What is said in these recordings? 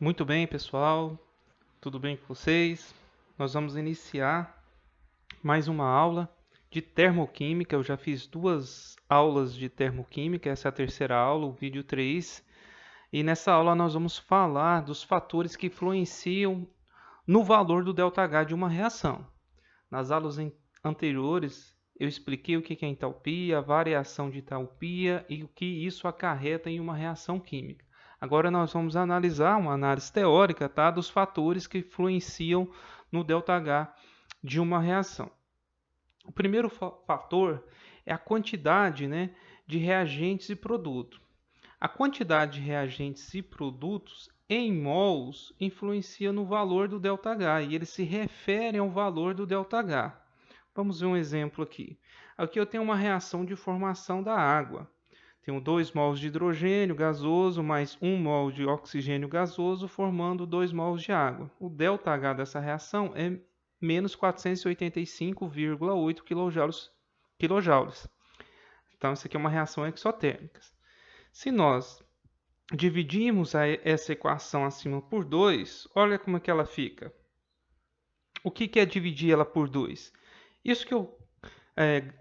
Muito bem, pessoal. Tudo bem com vocês? Nós vamos iniciar mais uma aula de termoquímica. Eu já fiz duas aulas de termoquímica, essa é a terceira aula, o vídeo 3. E nessa aula nós vamos falar dos fatores que influenciam no valor do ΔH de uma reação. Nas aulas anteriores, eu expliquei o que é entalpia, a variação de entalpia e o que isso acarreta em uma reação química. Agora nós vamos analisar uma análise teórica, tá, dos fatores que influenciam no ΔH de uma reação. O primeiro fator é a quantidade, né, de reagentes e produtos. A quantidade de reagentes e produtos em mols influencia no valor do ΔH e eles se referem ao valor do ΔH. Vamos ver um exemplo aqui. Aqui eu tenho uma reação de formação da água. Tenho 2 mols de hidrogênio gasoso mais 1 mol de oxigênio gasoso, formando 2 mols de água. O ΔH dessa reação é menos 485,8 kJ. Então, isso aqui é uma reação exotérmica. Se nós dividimos essa equação acima por 2, olha como é que ela fica. O que é dividir ela por 2? Isso que eu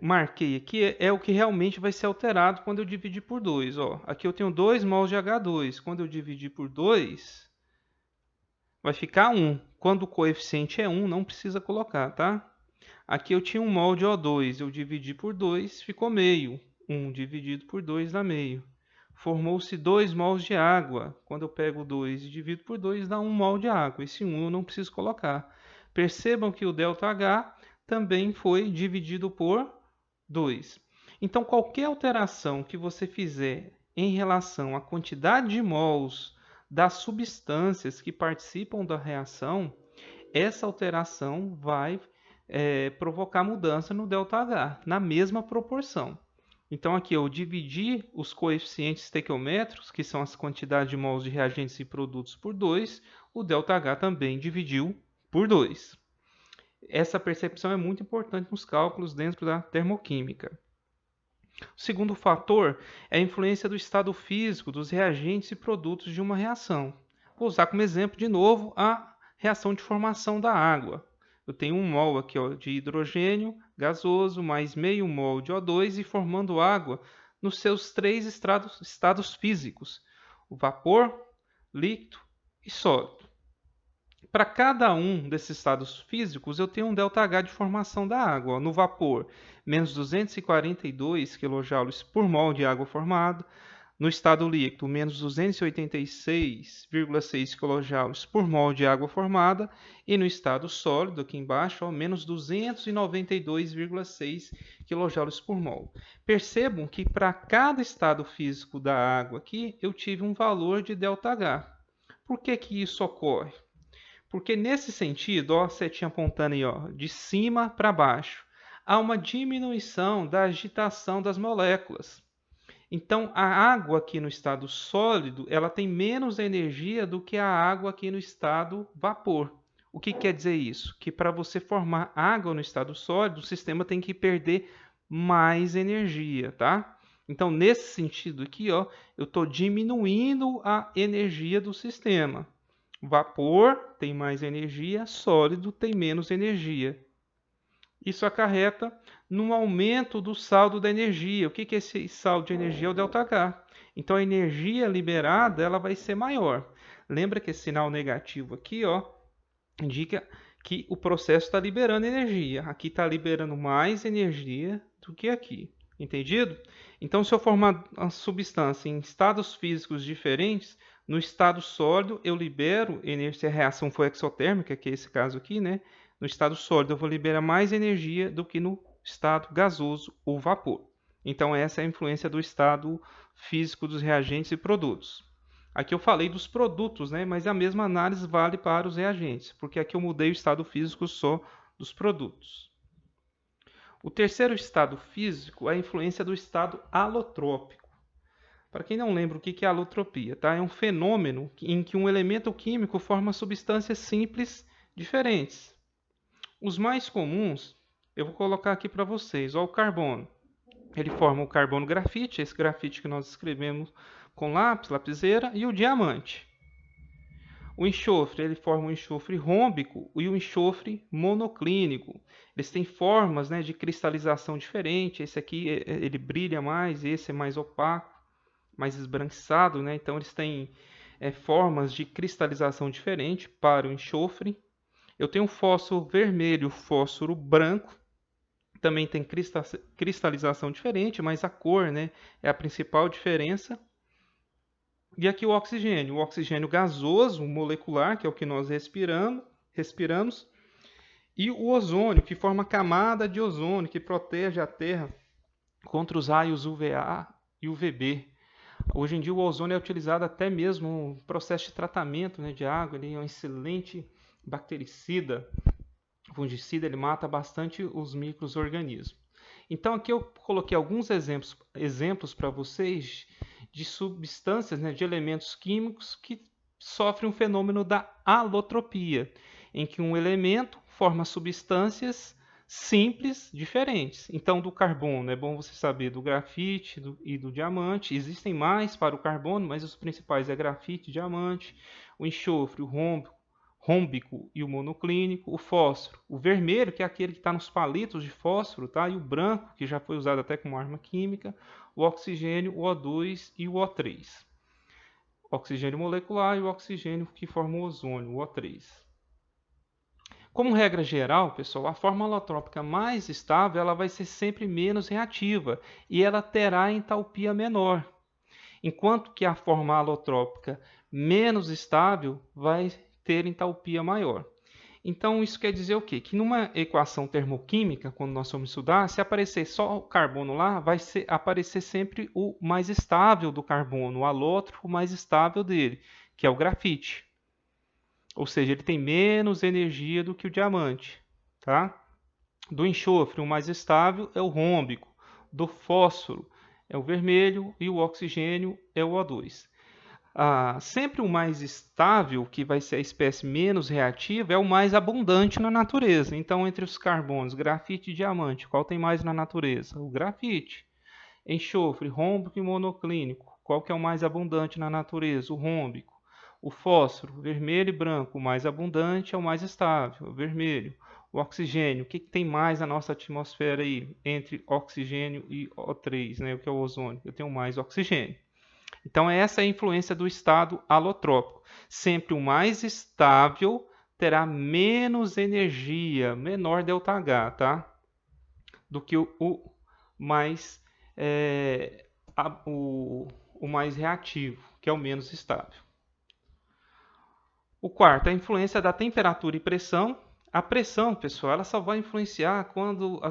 marquei aqui é o que realmente vai ser alterado quando eu dividir por 2. Aqui eu tenho 2 mols de H2. Quando eu dividir por 2, vai ficar 1. Quando o coeficiente é 1, não precisa colocar, tá? Aqui eu tinha 1 mol de O2. Eu dividi por 2, ficou meio. 1 dividido por 2 dá meio. Formou-se 2 mols de água. Quando eu pego 2 e divido por 2, dá 1 mol de água. Esse 1 eu não preciso colocar. Percebam que o ΔH também foi dividido por 2. Então, qualquer alteração que você fizer em relação à quantidade de mols das substâncias que participam da reação, essa alteração vai provocar mudança no ΔH, na mesma proporção. Então, aqui eu dividi os coeficientes estequiométricos, que são as quantidades de mols de reagentes e produtos, por 2, o ΔH também dividiu por 2. Essa percepção é muito importante nos cálculos dentro da termoquímica. O segundo fator é a influência do estado físico dos reagentes e produtos de uma reação. Vou usar como exemplo, de novo, a reação de formação da água. Eu tenho 1 mol aqui de hidrogênio gasoso mais meio mol de O2 e formando água nos seus 3 estados físicos, o vapor, líquido e sólido. Para cada um desses estados físicos, eu tenho um ΔH de formação da água. No vapor, menos 242 kJ por mol de água formada. No estado líquido, menos 286,6 kJ por mol de água formada. E no estado sólido, aqui embaixo, menos 292,6 kJ por mol. Percebam que para cada estado físico da água aqui, eu tive um valor de ΔH. Por que isso ocorre? Porque nesse sentido, a setinha apontando aí, de cima para baixo, há uma diminuição da agitação das moléculas. Então, a água aqui no estado sólido, ela tem menos energia do que a água aqui no estado vapor. O que quer dizer isso? Que para você formar água no estado sólido, o sistema tem que perder mais energia, tá? Então, nesse sentido aqui, eu estou diminuindo a energia do sistema. Vapor tem mais energia, sólido tem menos energia. Isso acarreta num aumento do saldo da energia. O que é esse saldo de energia? É o ΔH. Então a energia liberada ela vai ser maior. Lembra que esse sinal negativo aqui indica que o processo está liberando energia. Aqui está liberando mais energia do que aqui. Entendido? Então, se eu formar uma substância em estados físicos diferentes, no estado sólido eu libero energia, se a reação for exotérmica, que é esse caso aqui, né? No estado sólido eu vou liberar mais energia do que no estado gasoso ou vapor. Então, essa é a influência do estado físico dos reagentes e produtos. Aqui eu falei dos produtos, né? Mas a mesma análise vale para os reagentes, porque aqui eu mudei o estado físico só dos produtos. O terceiro estado físico é a influência do estado alotrópico. Para quem não lembra o que é alotropia, tá? É um fenômeno em que um elemento químico forma substâncias simples diferentes. Os mais comuns, eu vou colocar aqui para vocês. O carbono. Ele forma o carbono grafite, esse grafite que nós escrevemos com lápis, lapiseira, e o diamante. O enxofre, ele forma um enxofre rômbico e um enxofre monoclínico. Eles têm formas, né, de cristalização diferentes. Esse aqui ele brilha mais, esse é mais opaco, mais esbranquiçado, né? Então eles têm formas de cristalização diferentes para o enxofre. Eu tenho o fósforo vermelho, o fósforo branco. Também tem cristalização diferente, mas a cor, né, é a principal diferença. E aqui o oxigênio gasoso, molecular, que é o que nós respiramos, e o ozônio, que forma a camada de ozônio, que protege a Terra contra os raios UVA e UVB. Hoje em dia o ozônio é utilizado até mesmo no processo de tratamento, né, de água. Ele é um excelente bactericida, fungicida, ele mata bastante os micro-organismos. Então aqui eu coloquei alguns exemplos para vocês de substâncias, né, de elementos químicos que sofrem um fenômeno da alotropia, em que um elemento forma substâncias simples diferentes. Então, do carbono, é bom você saber do grafite e do diamante. Existem mais para o carbono, mas os principais é grafite e diamante. O enxofre, o rômbico e o monoclínico, o fósforo, o vermelho, que é aquele que está nos palitos de fósforo, tá? E o branco, que já foi usado até como arma química, o oxigênio, o O2 e o O3. Oxigênio molecular e o oxigênio que forma o ozônio, o O3. Como regra geral, pessoal, a forma alotrópica mais estável ela vai ser sempre menos reativa e ela terá entalpia menor, enquanto que a forma alotrópica menos estável vai ter entalpia maior. Então, isso quer dizer o quê? Que numa equação termoquímica, quando nós formos estudar, se aparecer só o carbono lá, vai aparecer sempre o mais estável do carbono, o alótropo mais estável dele, que é o grafite. Ou seja, ele tem menos energia do que o diamante. Tá? Do enxofre, o mais estável é o rômbico. Do fósforo é o vermelho e o oxigênio é o O2. Sempre o mais estável, que vai ser a espécie menos reativa, é o mais abundante na natureza. Então, entre os carbonos, grafite e diamante, qual tem mais na natureza? O grafite. Enxofre, rômbico e monoclínico, qual que é o mais abundante na natureza? O rômbico. O fósforo, vermelho e branco, o mais abundante é o mais estável, o vermelho. O oxigênio, o que tem mais na nossa atmosfera aí, entre oxigênio e O3, né, o que é o ozônio? Eu tenho mais oxigênio. Então, essa é a influência do estado alotrópico. Sempre o mais estável terá menos energia, menor ΔH, tá? Do que o mais, o mais reativo, que é o menos estável. O quarto, a influência da temperatura e pressão. A pressão, pessoal, ela só vai influenciar quando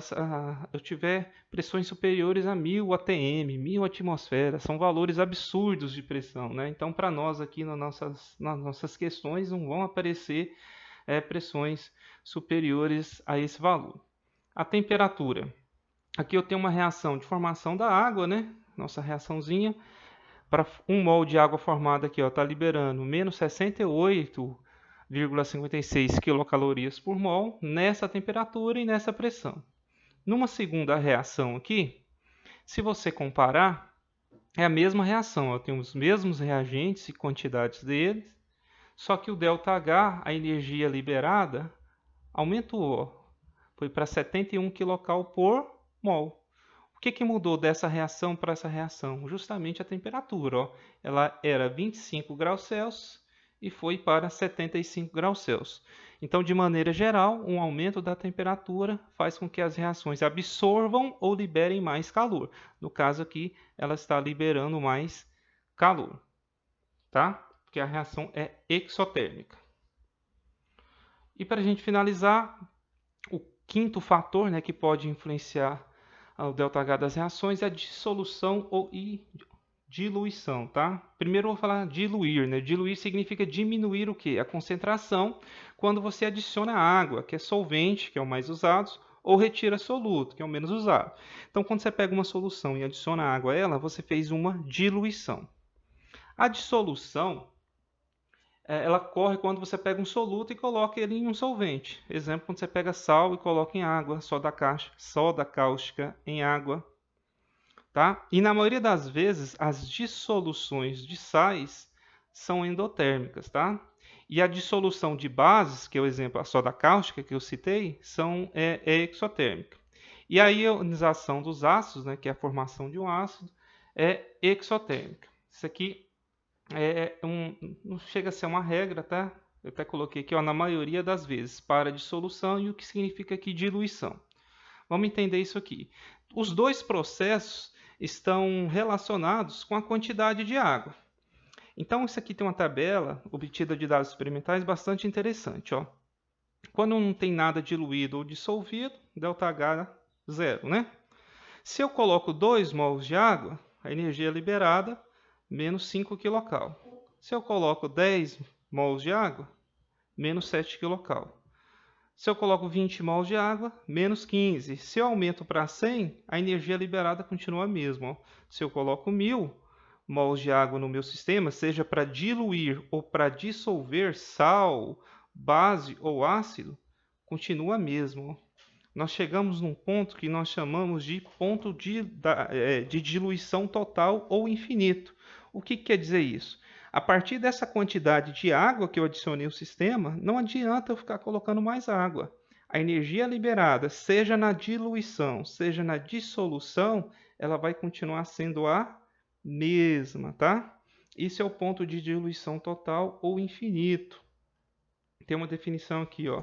eu tiver pressões superiores a 1000 atm, 1000 atmosferas. São valores absurdos de pressão, né? Então, para nós aqui nas nossas questões, não vão aparecer pressões superiores a esse valor. A temperatura. Aqui eu tenho uma reação de formação da água, né? Nossa reaçãozinha. Para 1 mol de água formada aqui, está liberando menos 68,56 quilocalorias por mol nessa temperatura e nessa pressão. Numa segunda reação aqui, se você comparar, é a mesma reação. Eu tenho os mesmos reagentes e quantidades deles, só que o ΔH, a energia liberada, aumentou. Foi para 71 kcal por mol. O que mudou dessa reação para essa reação? Justamente a temperatura. Ó. Ela era 25 graus Celsius e foi para 75 graus Celsius. Então, de maneira geral, um aumento da temperatura faz com que as reações absorvam ou liberem mais calor. No caso aqui, ela está liberando mais calor, tá? Porque a reação é exotérmica. E para a gente finalizar, o quinto fator, né, que pode influenciar o ΔH das reações é a dissolução ou diluição, tá? Primeiro eu vou falar diluir, né? Diluir significa diminuir o quê? A concentração quando você adiciona água, que é solvente, que é o mais usado, ou retira soluto, que é o menos usado. Então, quando você pega uma solução e adiciona água a ela, você fez uma diluição. A dissolução ela ocorre quando você pega um soluto e coloca ele em um solvente. Exemplo, quando você pega sal e coloca em água, soda cáustica em água. Tá? E na maioria das vezes, as dissoluções de sais são endotérmicas, tá? E a dissolução de bases, que é o exemplo a soda cáustica que eu citei, é exotérmica. E a ionização dos ácidos, né, que é a formação de um ácido, é exotérmica. Isso aqui não chega a ser uma regra, tá? Eu até coloquei aqui, ó, na maioria das vezes, para dissolução e o que significa aqui diluição. Vamos entender isso aqui. Os dois processos estão relacionados com a quantidade de água. Então, isso aqui tem uma tabela obtida de dados experimentais bastante interessante, ó. Quando não tem nada diluído ou dissolvido, ΔH 0, né? Se eu coloco 2 mols de água, a energia liberada, menos 5 kcal. Se eu coloco 10 mols de água, menos 7 kcal. Se eu coloco 20 mols de água, menos 15. Se eu aumento para 100, a energia liberada continua a mesma. Ó. Se eu coloco 1000 mols de água no meu sistema, seja para diluir ou para dissolver sal, base ou ácido, continua a mesma. Ó. Nós chegamos num ponto que nós chamamos de ponto de diluição total ou infinito. O que quer dizer isso? A partir dessa quantidade de água que eu adicionei ao sistema, não adianta eu ficar colocando mais água. A energia liberada, seja na diluição, seja na dissolução, ela vai continuar sendo a mesma, tá? Esse é o ponto de diluição total ou infinito. Tem uma definição aqui, ó.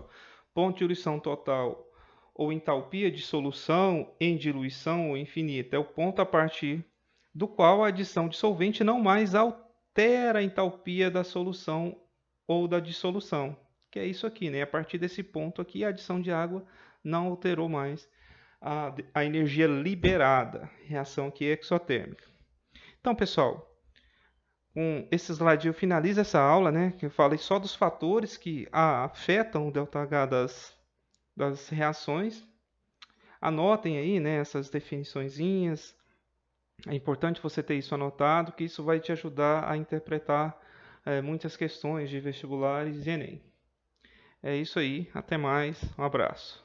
Ponto de diluição total ou entalpia de solução em diluição ou infinita é o ponto a partir do qual a adição de solvente não mais altera a entalpia da solução ou da dissolução, que é isso aqui, né? A partir desse ponto aqui, a adição de água não alterou mais a energia liberada, reação aqui exotérmica. Então, pessoal, com esse slide eu finalizo essa aula, né? Que eu falei só dos fatores que afetam o ΔH das reações. Anotem aí, né, essas definiçõezinhas. É importante você ter isso anotado, que isso vai te ajudar a interpretar muitas questões de vestibulares e Enem. É isso aí, até mais, um abraço.